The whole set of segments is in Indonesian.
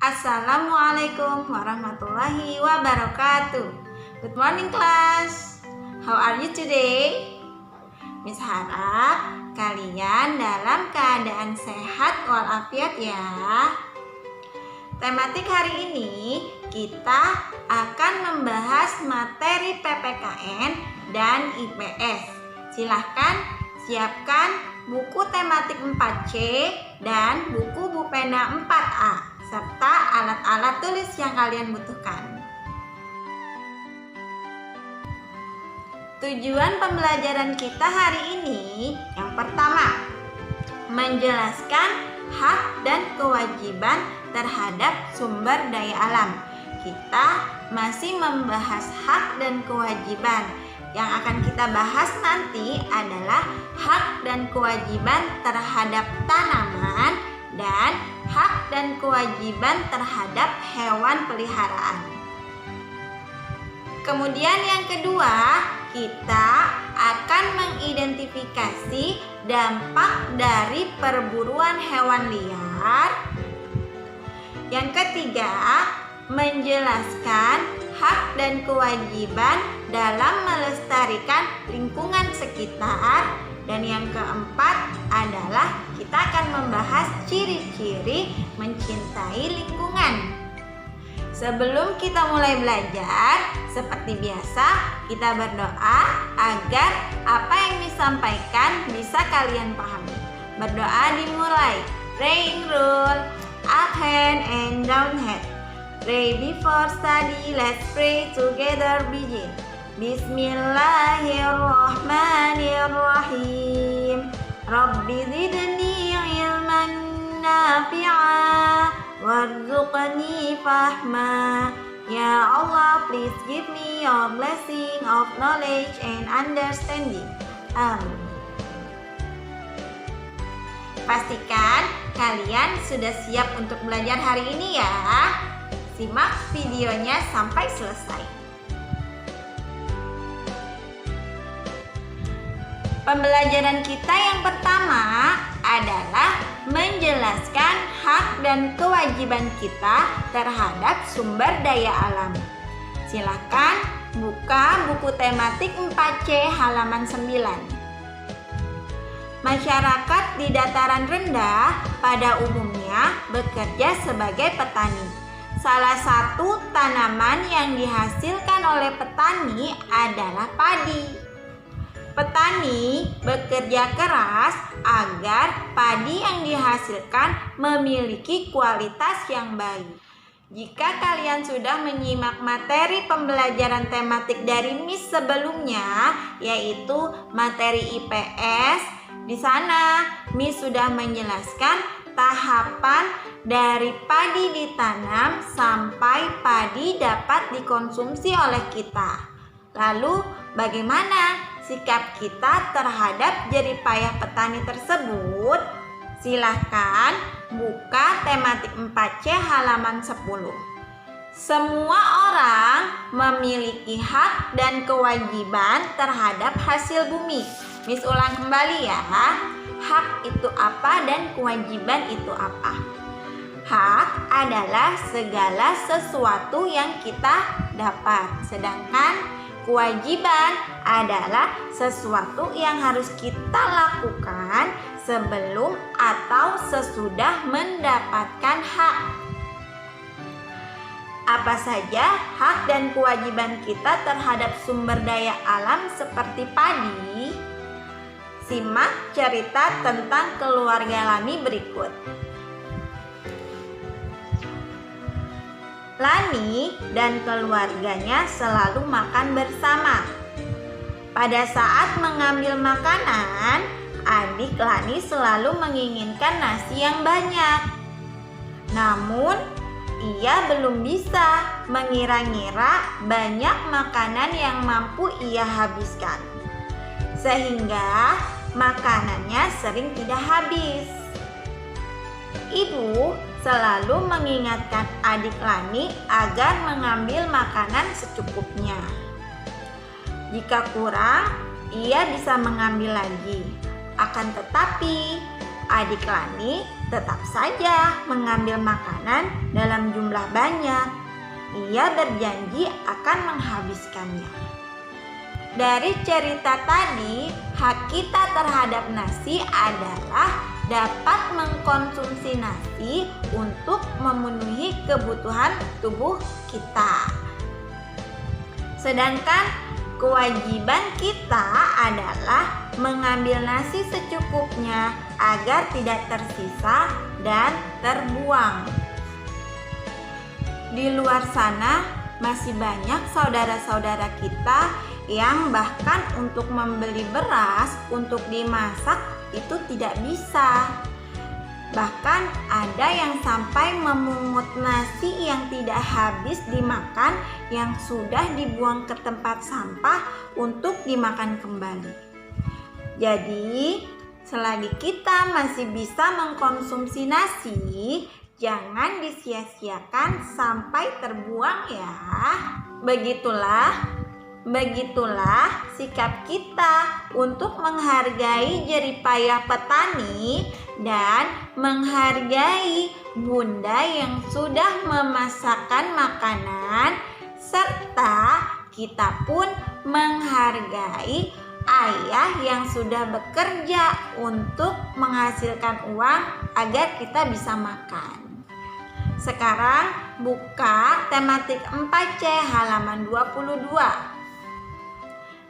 Assalamualaikum warahmatullahi wabarakatuh. Good morning class. How are you today? Miss harap kalian dalam keadaan sehat walafiat ya. Tematik hari ini kita akan membahas materi PPKN dan IPS. Silahkan siapkan buku tematik 4C dan buku Bupena 4A serta alat-alat tulis yang kalian butuhkan. Tujuan pembelajaran kita hari ini yang pertama, menjelaskan hak dan kewajiban terhadap sumber daya alam. Kita masih membahas hak dan kewajiban. Yang akan kita bahas nanti adalah hak dan kewajiban terhadap tanaman dan hak dan kewajiban terhadap hewan peliharaan. Kemudian yang kedua, kita akan mengidentifikasi dampak dari perburuan hewan liar. Yang ketiga, menjelaskan hak dan kewajiban dalam melestarikan lingkungan sekitar. Dan yang keempat adalah kita akan membahas ciri-ciri mencintai lingkungan. Sebelum kita mulai belajar, seperti biasa kita berdoa agar apa yang disampaikan bisa kalian pahami. Berdoa dimulai. Praying rule, up hand and down head. Pray before study, let's pray together begin. Bismillahirrahmanirrahim. Rabbi zidni ilman nafi'a warzuqni fahma. Ya Allah, please give me your blessing of knowledge and understanding. Amin. Pastikan kalian sudah siap untuk belajar hari ini ya. Simak videonya sampai selesai. Pembelajaran kita yang pertama adalah menjelaskan hak dan kewajiban kita terhadap sumber daya alam. Silakan buka buku tematik 4C halaman 9. Masyarakat di dataran rendah pada umumnya bekerja sebagai petani. Salah satu tanaman yang dihasilkan oleh petani adalah padi. Petani bekerja keras agar padi yang dihasilkan memiliki kualitas yang baik. Jika kalian sudah menyimak materi pembelajaran tematik dari Miss sebelumnya, yaitu materi IPS, di sana Miss sudah menjelaskan tahapan dari padi ditanam sampai padi dapat dikonsumsi oleh kita. Lalu bagaimana sikap kita terhadap jerih payah petani tersebut? Silahkan buka tematik 4C halaman 10. Semua orang memiliki hak dan kewajiban terhadap hasil bumi. Miss ulang kembali ya. Hak itu apa dan kewajiban itu apa? Hak adalah segala sesuatu yang kita dapat. Sedangkan kewajiban adalah sesuatu yang harus kita lakukan sebelum atau sesudah mendapatkan hak. Apa saja hak dan kewajiban kita terhadap sumber daya alam seperti padi? Simak cerita tentang keluarga Lani berikut. Lani dan keluarganya selalu makan bersama. Pada saat mengambil makanan, adik Lani selalu menginginkan nasi yang banyak. Namun, ia belum bisa mengira-ngira banyak makanan yang mampu ia habiskan. Sehingga makanannya sering tidak habis. Ibu selalu mengingatkan adik Lani agar mengambil makanan secukupnya. Jika kurang, ia bisa mengambil lagi. Akan tetapi, adik Lani tetap saja mengambil makanan dalam jumlah banyak. Ia berjanji akan menghabiskannya. Dari cerita tadi, hak kita terhadap nasi adalah dapat mengkonsumsi nasi untuk memenuhi kebutuhan tubuh kita. Sedangkan kewajiban kita adalah mengambil nasi secukupnya agar tidak tersisa dan terbuang. Di luar sana masih banyak saudara-saudara kita yang bahkan untuk membeli beras untuk dimasak itu tidak bisa. Bahkan ada yang sampai memungut nasi yang tidak habis dimakan yang sudah dibuang ke tempat sampah untuk dimakan kembali. Jadi, selagi kita masih bisa mengkonsumsi nasi, jangan disia-siakan sampai terbuang ya. Begitulah sikap kita untuk menghargai jerih payah petani dan menghargai bunda yang sudah memasakkan makanan, serta kita pun menghargai ayah yang sudah bekerja untuk menghasilkan uang agar kita bisa makan. Sekarang buka tematik 4C halaman 22.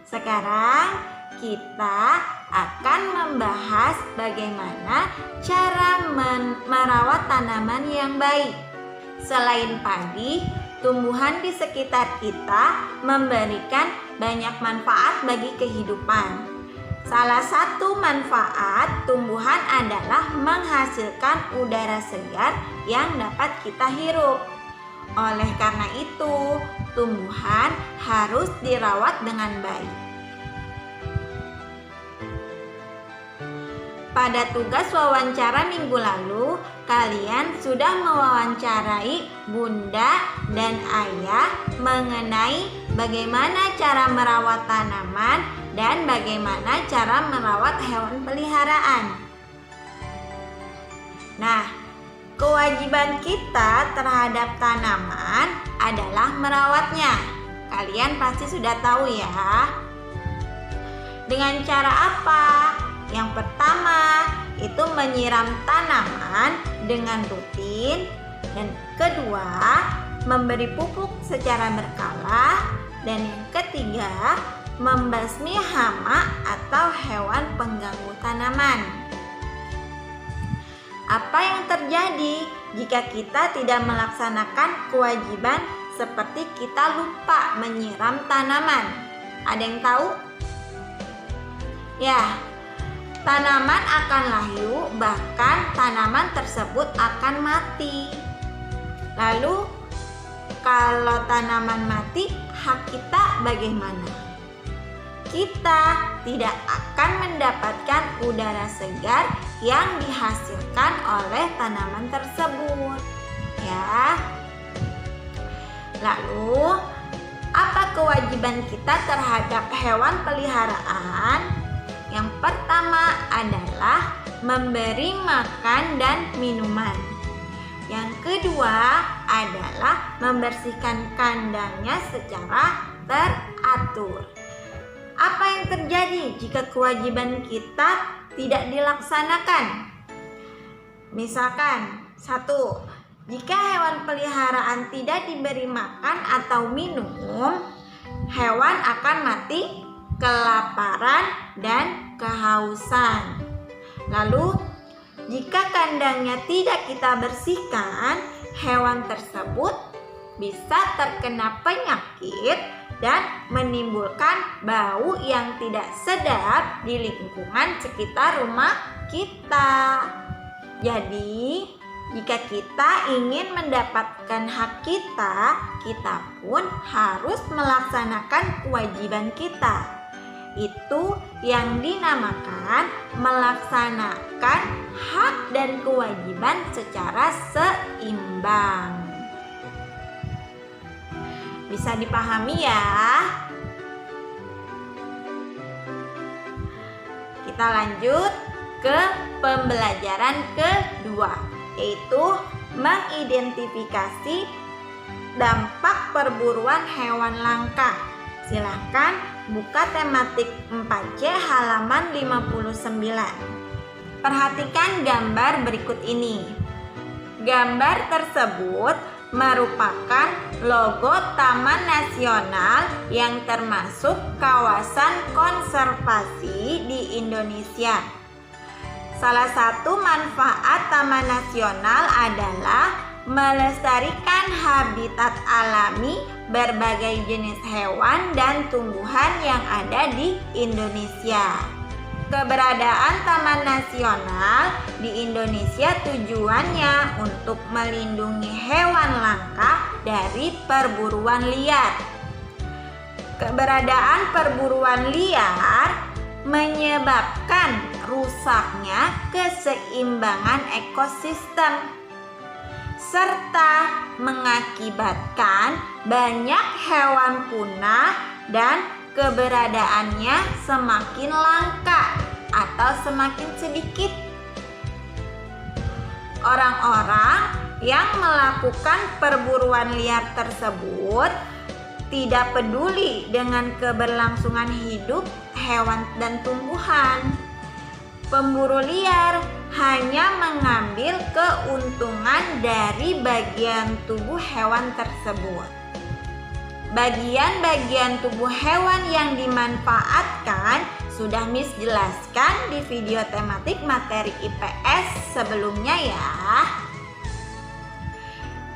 Sekarang kita akan membahas bagaimana cara merawat tanaman yang baik. Selain padi, tumbuhan di sekitar kita memberikan banyak manfaat bagi kehidupan. Salah satu manfaat tumbuhan adalah menghasilkan udara segar yang dapat kita hirup. Oleh karena itu, tumbuhan harus dirawat dengan baik. Pada tugas wawancara minggu lalu, kalian sudah mewawancarai bunda dan ayah mengenai bagaimana cara merawat tanaman dan bagaimana cara merawat hewan peliharaan. Nah, kewajiban kita terhadap tanaman adalah merawatnya. Kalian pasti sudah tahu ya. Dengan cara apa? Yang pertama, itu menyiram tanaman dengan rutin. Dan kedua, memberi pupuk secara berkala. Dan yang ketiga, membasmi hama atau hewan pengganggu tanaman. Apa yang terjadi jika kita tidak melaksanakan kewajiban seperti kita lupa menyiram tanaman? Ada yang tahu? Ya, tanaman akan layu, bahkan tanaman tersebut akan mati. Lalu, kalau tanaman mati, hak kita bagaimana? Kita tidak akan mendapatkan udara segar yang dihasilkan oleh tanaman tersebut. Ya. Lalu, apa kewajiban kita terhadap hewan peliharaan? Yang pertama adalah memberi makan dan minuman. Yang kedua adalah membersihkan kandangnya secara teratur. Apa yang terjadi jika kewajiban kita tidak dilaksanakan? Misalkan, 1. Jika hewan peliharaan tidak diberi makan atau minum, hewan akan mati kelaparan dan kehausan. Lalu, jika kandangnya tidak kita bersihkan, hewan tersebut bisa terkena penyakit dan menimbulkan bau yang tidak sedap di lingkungan sekitar rumah kita. Jadi, jika kita ingin mendapatkan hak kita, kita pun harus melaksanakan kewajiban kita. Itu yang dinamakan melaksanakan hak dan kewajiban secara seimbang. Bisa dipahami ya? Kita lanjut ke pembelajaran kedua, yaitu mengidentifikasi dampak perburuan hewan langka. Silahkan buka tematik 4C halaman 59. Perhatikan gambar berikut ini. Gambar tersebut merupakan logo Taman Nasional yang termasuk kawasan konservasi di Indonesia. Salah satu manfaat Taman Nasional adalah melestarikan habitat alami berbagai jenis hewan dan tumbuhan yang ada di Indonesia. Keberadaan Taman Nasional di Indonesia tujuannya untuk melindungi hewan langka dari perburuan liar. Keberadaan perburuan liar menyebabkan rusaknya keseimbangan ekosistem serta mengakibatkan banyak hewan punah dan keberadaannya semakin langka atau semakin sedikit. Orang-orang yang melakukan perburuan liar tersebut tidak peduli dengan keberlangsungan hidup hewan dan tumbuhan. Pemburu liar hanya mengambil keuntungan dari bagian tubuh hewan tersebut. Bagian-bagian tubuh hewan yang dimanfaatkan sudah Miss jelaskan di video tematik materi IPS sebelumnya ya.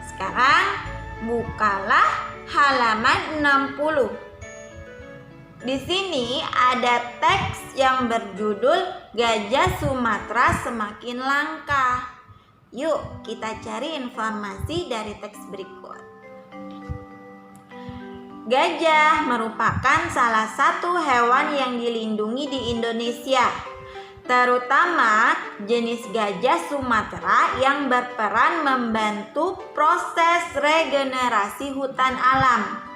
Sekarang bukalah halaman 60. Di sini ada teks yang berjudul Gajah Sumatera Semakin Langka. Yuk kita cari informasi dari teks berikut. Gajah merupakan salah satu hewan yang dilindungi di Indonesia, terutama jenis gajah Sumatera yang berperan membantu proses regenerasi hutan alam.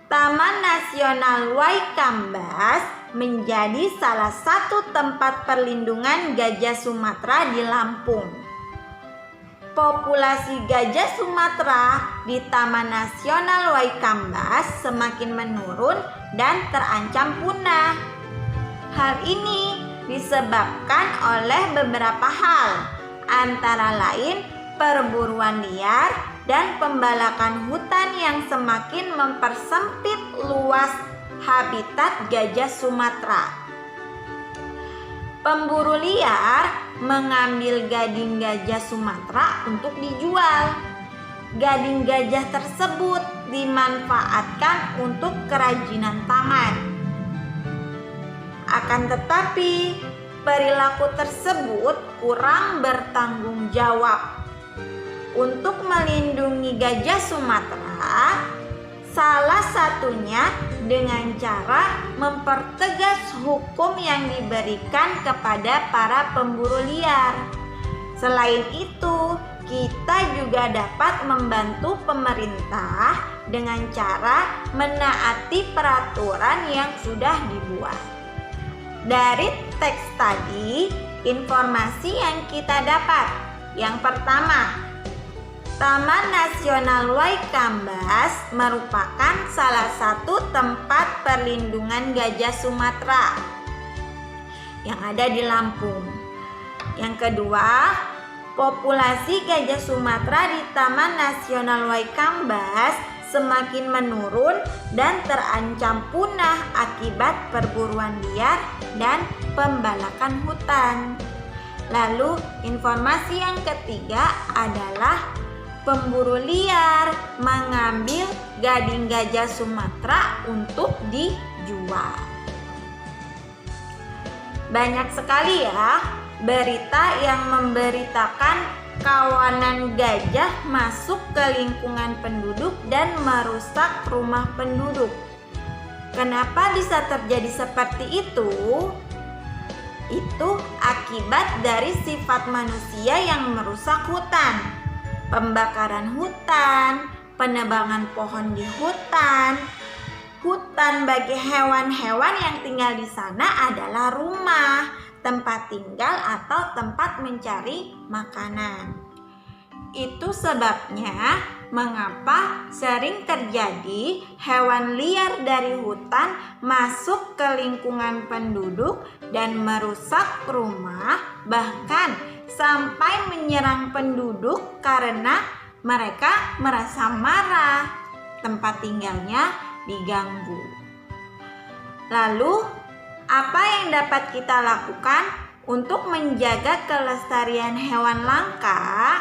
Taman Nasional Waikambas menjadi salah satu tempat perlindungan gajah Sumatera di Lampung. Populasi gajah Sumatera di Taman Nasional Waikambas semakin menurun dan terancam punah. Hal ini disebabkan oleh beberapa hal, antara lain perburuan liar dan pembalakan hutan yang semakin mempersempit luas habitat gajah Sumatera. Pemburu liar mengambil gading gajah Sumatera untuk dijual. Gading gajah tersebut dimanfaatkan untuk kerajinan tangan. Akan tetapi, perilaku tersebut kurang bertanggung jawab. Untuk melindungi gajah Sumatera, salah satunya dengan cara mempertegas hukum yang diberikan kepada para pemburu liar. Selain itu, kita juga dapat membantu pemerintah dengan cara menaati peraturan yang sudah dibuat. Dari teks tadi, informasi yang kita dapat. Yang pertama, Taman Nasional Waikambas merupakan salah satu tempat perlindungan gajah Sumatera yang ada di Lampung. Yang kedua, populasi gajah Sumatera di Taman Nasional Waikambas semakin menurun dan terancam punah akibat perburuan liar dan pembalakan hutan. Lalu, informasi yang ketiga adalah pemburu liar mengambil gading gajah Sumatera untuk dijual. Banyak sekali ya berita yang memberitakan kawanan gajah masuk ke lingkungan penduduk dan merusak rumah penduduk. Kenapa bisa terjadi seperti itu? Itu akibat dari sifat manusia yang merusak hutan. Pembakaran hutan, penebangan pohon di hutan. Hutan bagi hewan-hewan yang tinggal di sana adalah rumah, tempat tinggal atau tempat mencari makanan. Itu sebabnya mengapa sering terjadi hewan liar dari hutan masuk ke lingkungan penduduk dan merusak rumah, bahkan sampai menyerang penduduk karena mereka merasa marah tempat tinggalnya diganggu. Lalu, apa yang dapat kita lakukan untuk menjaga kelestarian hewan langka?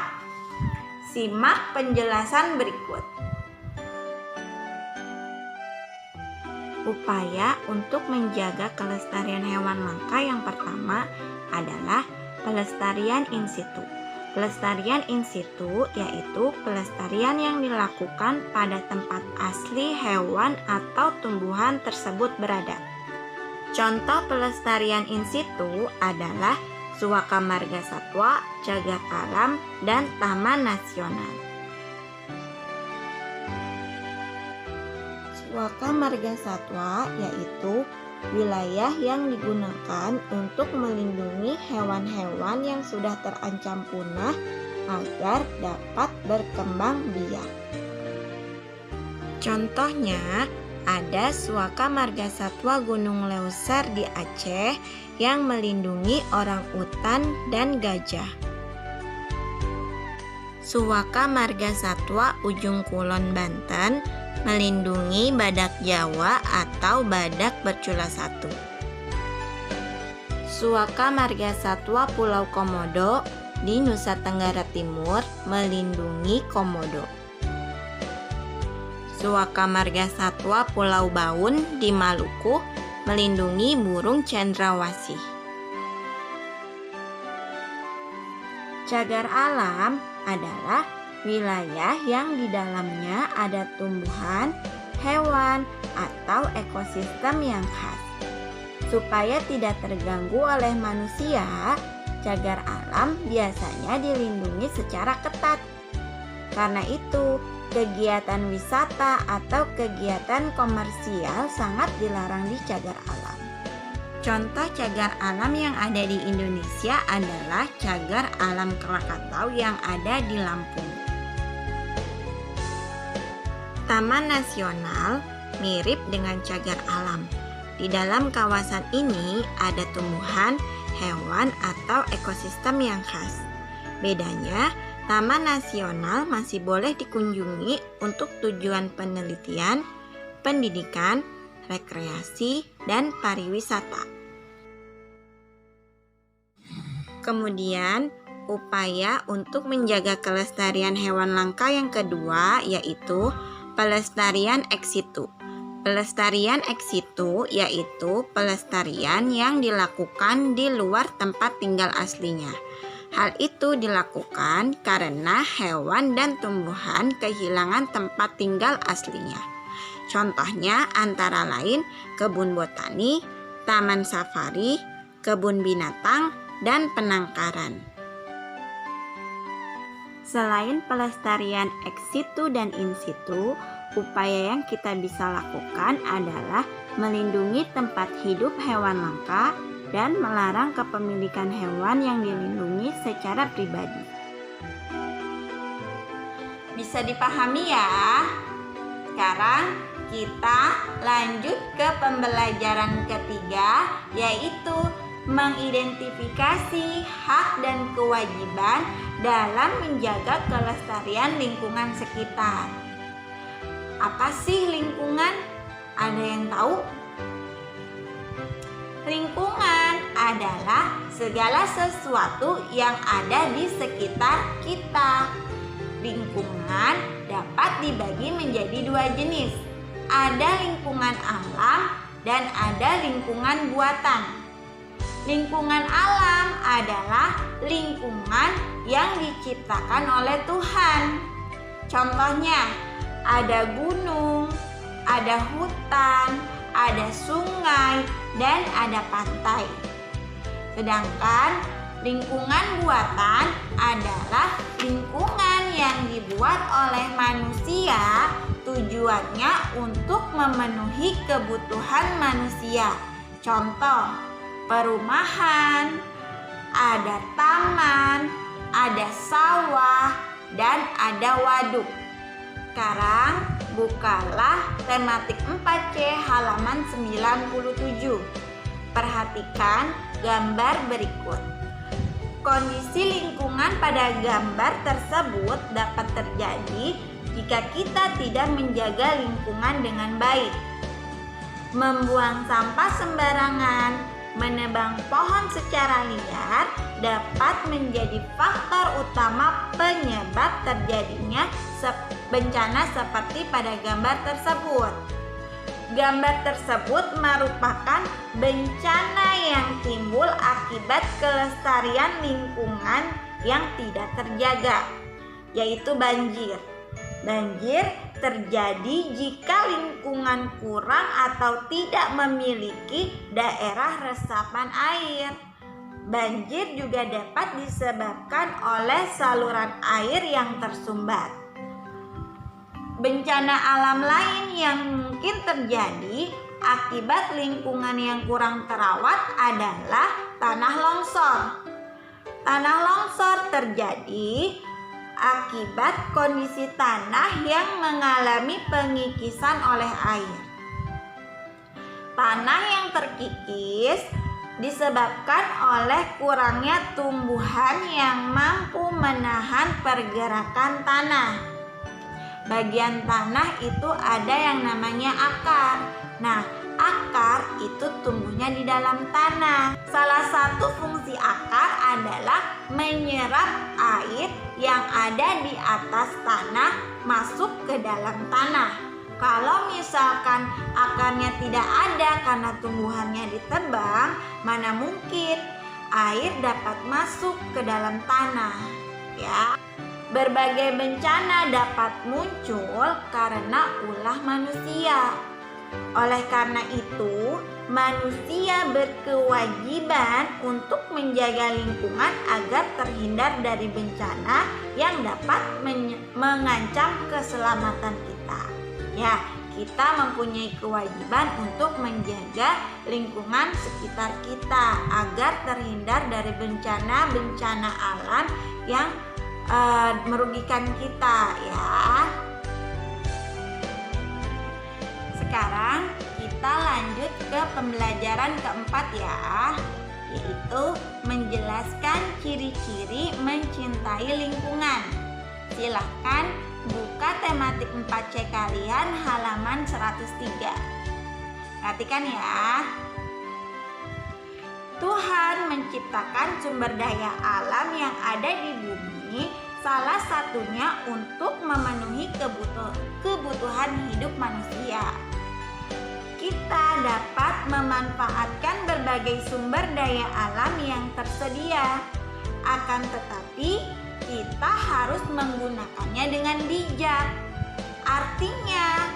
Simak penjelasan berikut. Upaya untuk menjaga kelestarian hewan langka yang pertama adalah pelestarian in situ. Pelestarian in situ yaitu pelestarian yang dilakukan pada tempat asli hewan atau tumbuhan tersebut berada. Contoh pelestarian in situ adalah Suaka Marga Satwa, Cagar Alam, dan Taman Nasional. Suaka Marga Satwa yaitu wilayah yang digunakan untuk melindungi hewan-hewan yang sudah terancam punah agar dapat berkembang biak. Contohnya, ada Suaka Marga Satwa Gunung Leuser di Aceh yang melindungi orangutan dan gajah. Suaka Marga Satwa Ujung Kulon Banten melindungi badak Jawa atau badak bercula satu. Suaka Marga Satwa Pulau Komodo di Nusa Tenggara Timur melindungi komodo. Suaka Marga Satwa Pulau Baun di Maluku melindungi burung cendrawasih. Cagar alam adalah wilayah yang di dalamnya ada tumbuhan, hewan, atau ekosistem yang khas. Supaya tidak terganggu oleh manusia, cagar alam biasanya dilindungi secara ketat. Karena itu, kegiatan wisata atau kegiatan komersial sangat dilarang di cagar alam. Contoh cagar alam yang ada di Indonesia adalah Cagar Alam Krakatau yang ada di Lampung. Taman Nasional mirip dengan cagar alam. Di dalam kawasan ini ada tumbuhan, hewan, atau ekosistem yang khas. Bedanya, Taman Nasional masih boleh dikunjungi untuk tujuan penelitian, pendidikan, rekreasi, dan pariwisata. Kemudian, upaya untuk menjaga kelestarian hewan langka yang kedua yaitu pelestarian ex situ. Pelestarian ex situ yaitu pelestarian yang dilakukan di luar tempat tinggal aslinya. Hal itu dilakukan karena hewan dan tumbuhan kehilangan tempat tinggal aslinya. Contohnya antara lain kebun botani, taman safari, kebun binatang, dan penangkaran. Selain pelestarian ex situ dan in situ, upaya yang kita bisa lakukan adalah melindungi tempat hidup hewan langka dan melarang kepemilikan hewan yang dilindungi secara pribadi. Bisa dipahami ya? Sekarang kita lanjut ke pembelajaran ketiga, yaitu mengidentifikasi hak dan kewajiban dalam menjaga kelestarian lingkungan sekitar. Apa sih lingkungan? Ada yang tahu? Lingkungan adalah segala sesuatu yang ada di sekitar kita. Lingkungan dapat dibagi menjadi dua jenis. Ada lingkungan alam dan ada lingkungan buatan. Lingkungan alam adalah lingkungan yang diciptakan oleh Tuhan. Contohnya, ada gunung, ada hutan, ada sungai, dan ada pantai. Sedangkan lingkungan buatan adalah lingkungan yang dibuat oleh manusia, tujuannya untuk memenuhi kebutuhan manusia. Contoh, perumahan, ada taman, ada sawah, dan ada waduk. Sekarang bukalah tematik 4C halaman 97. Perhatikan gambar berikut. Kondisi lingkungan pada gambar tersebut dapat terjadi jika kita tidak menjaga lingkungan dengan baik. Membuang sampah sembarangan, menebang pohon secara liar dapat menjadi faktor utama penyebab terjadinya bencana seperti pada gambar tersebut. Gambar tersebut merupakan bencana yang timbul akibat kelestarian lingkungan yang tidak terjaga, yaitu banjir. Banjir terjadi jika lingkungan kurang atau tidak memiliki daerah resapan air. Banjir juga dapat disebabkan oleh saluran air yang tersumbat. Bencana alam lain yang mungkin terjadi akibat lingkungan yang kurang terawat adalah tanah longsor. Tanah longsor terjadi akibat kondisi tanah yang mengalami pengikisan oleh air. Tanah yang terkikis disebabkan oleh kurangnya tumbuhan yang mampu menahan pergerakan tanah. Bagian tanah itu ada yang namanya akar. Nah, akar itu tumbuhnya di dalam tanah. Salah satu fungsi akar adalah menyerap air yang ada di atas tanah masuk ke dalam tanah. Kalau misalkan akarnya tidak ada karena tumbuhannya ditebang, mana mungkin air dapat masuk ke dalam tanah, ya. Berbagai bencana dapat muncul karena ulah manusia. Oleh karena itu, manusia berkewajiban untuk menjaga lingkungan agar terhindar dari bencana yang dapat mengancam keselamatan kita. Ya, kita mempunyai kewajiban untuk menjaga lingkungan sekitar kita agar terhindar dari bencana-bencana alam yang merugikan kita, ya. Sekarang kita lanjut ke pembelajaran keempat, ya, yaitu menjelaskan ciri-ciri mencintai lingkungan. Silahkan buka tematik 4C kalian halaman 103. Perhatikan ya. Tuhan menciptakan sumber daya alam yang ada di bumi, salah satunya untuk memenuhi kebutuhan hidup manusia. Kita dapat memanfaatkan berbagai sumber daya alam yang tersedia. Akan tetapi, kita harus menggunakannya dengan bijak. Artinya,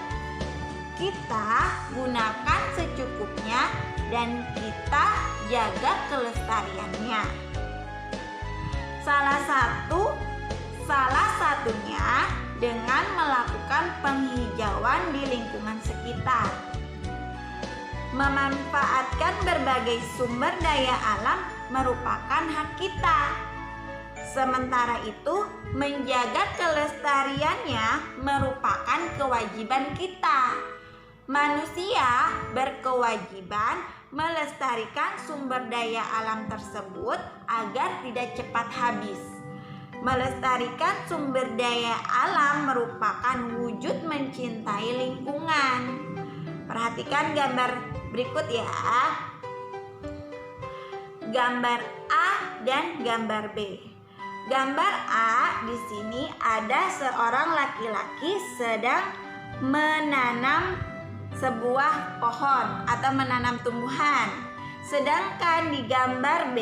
kita gunakan secukupnya dan kita jaga kelestariannya. Salah satunya dengan melakukan penghijauan di lingkungan sekitar. Memanfaatkan berbagai sumber daya alam merupakan hak kita. Sementara itu, menjaga kelestariannya merupakan kewajiban kita. Manusia berkewajiban melestarikan sumber daya alam tersebut agar tidak cepat habis. Melestarikan sumber daya alam merupakan wujud mencintai lingkungan. Perhatikan gambar berikut ya. Gambar A dan gambar B. Gambar A di sini ada seorang laki-laki sedang menanam sebuah pohon atau menanam tumbuhan. Sedangkan di gambar B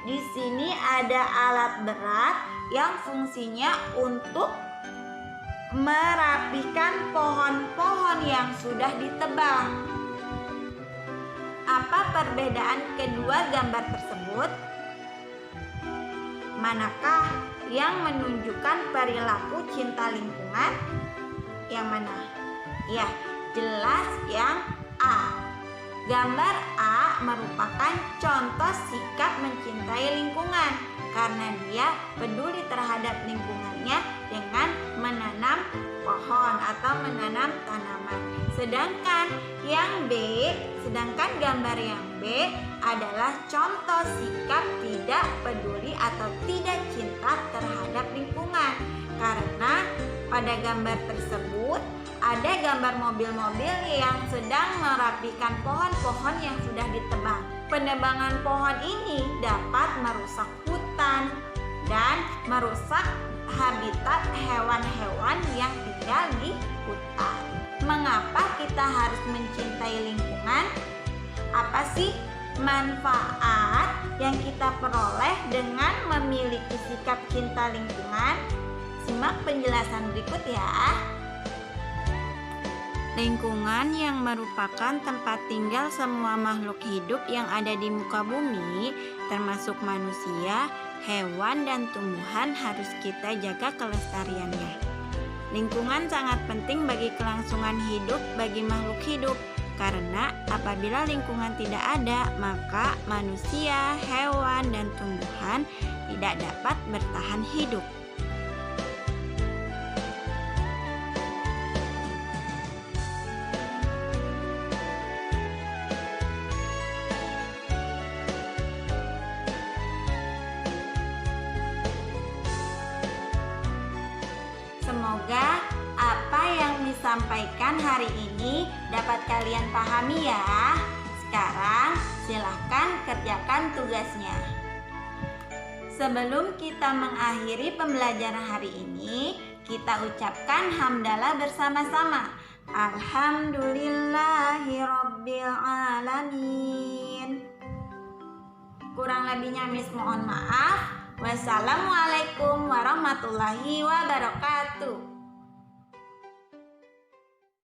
di sini ada alat berat yang fungsinya untuk merapikan pohon-pohon yang sudah ditebang. Apa perbedaan kedua gambar tersebut? Manakah yang menunjukkan perilaku cinta lingkungan? Yang mana? Ya, jelas yang A. Gambar A merupakan contoh sikap mencintai lingkungan karena dia peduli terhadap lingkungannya dengan menanam pohon atau menanam tanaman. Sedangkan gambar yang B adalah contoh sikap tidak peduli atau tidak cinta terhadap lingkungan. Karena pada gambar tersebut ada gambar mobil-mobil yang sedang merapikan pohon-pohon yang sudah ditebang. Penebangan pohon ini dapat merusak hutan dan merusak habitat hewan-hewan yang tinggal di hutan. Mengapa kita harus mencintai lingkungan? Apa sih manfaat yang kita peroleh dengan memiliki sikap cinta lingkungan? Simak penjelasan berikut ya. Lingkungan yang merupakan tempat tinggal semua makhluk hidup yang ada di muka bumi, termasuk manusia, hewan, dan tumbuhan harus kita jaga kelestariannya. Lingkungan sangat penting bagi kelangsungan hidup bagi makhluk hidup, karena apabila lingkungan tidak ada, maka manusia, hewan, dan tumbuhan tidak dapat bertahan hidup. Semoga apa yang disampaikan hari ini dapat kalian pahami ya. Sekarang silahkan kerjakan tugasnya. Sebelum kita mengakhiri pembelajaran hari ini, kita ucapkan hamdalah bersama-sama. Alhamdulillahirabbil alamin. Kurang lebihnya Miss mohon maaf. Wassalamualaikum warahmatullahi wabarakatuh.